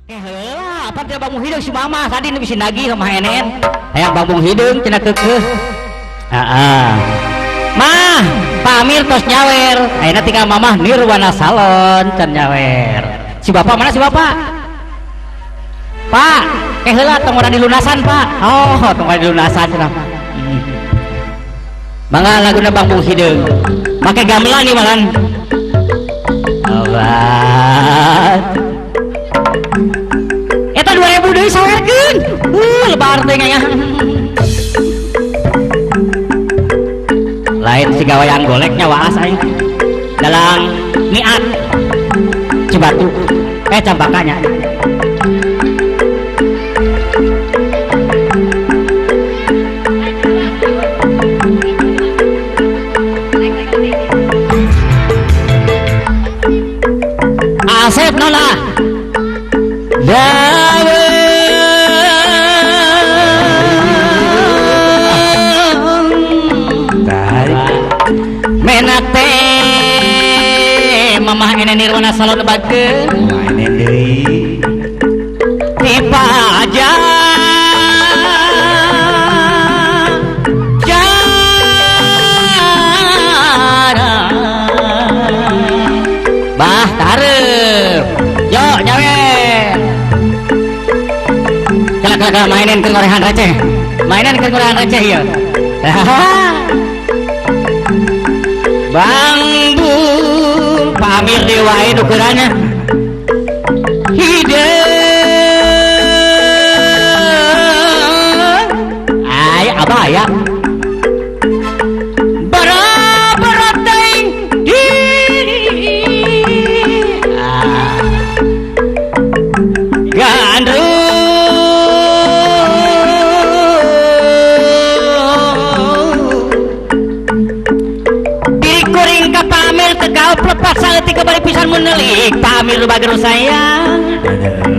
Apa dia bangun hidung si mama tadi nu bisa nagih sama enen hayang bangun hidung cenah keukeuh. Mah pamir tos nyawer ayeuna tinggal mamah Nirwana Salon can nyawer. Si bapak mana si bapak? Pak heula tong urang dilunasan Pak. Oh tong dilunasan cenah. Mangga laguna bangun hidung make gamelan nih malan obat eta 2000 deui sawerkeun lebar teh nya lain si gawayang goleknya waas aing dalam niat Cibatu campakanya Asep nona dawe menate mamah ene Nirwana Salon bageun mainen deui tipa aja bah tareup yo nyawer kelak mainin ke ngorehan receh mainan ke ngorehan receh ya Bang Bu pamir di wae ukurannya hideung aya apa ya pelepas saeutik kembali pisan menelik pamir bager sayang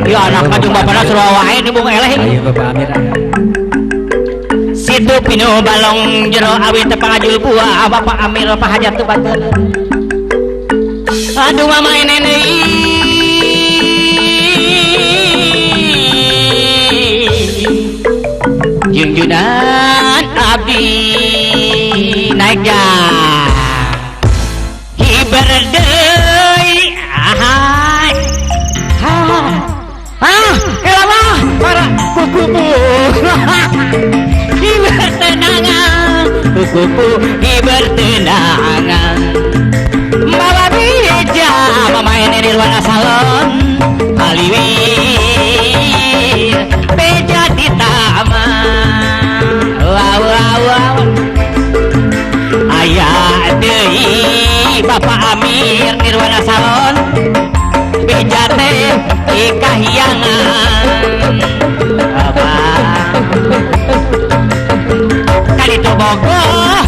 ya anak kajung bapana suruh wae di bung eleh ayo Bapak Amir situ pinu balong jero awi teh pangajul buah Bapak Amir pahajat teu bageun aduh mama ini junjunan abdi naik gas berdei ahai elah para kukuku hibertenangan kukuku hibertenangan malah bija mamain Nirwana Salon haliwir beja di taman wow ayah deui Bapak Amir Nirwana Salon beja teh kahyangan apa kali itu bogoh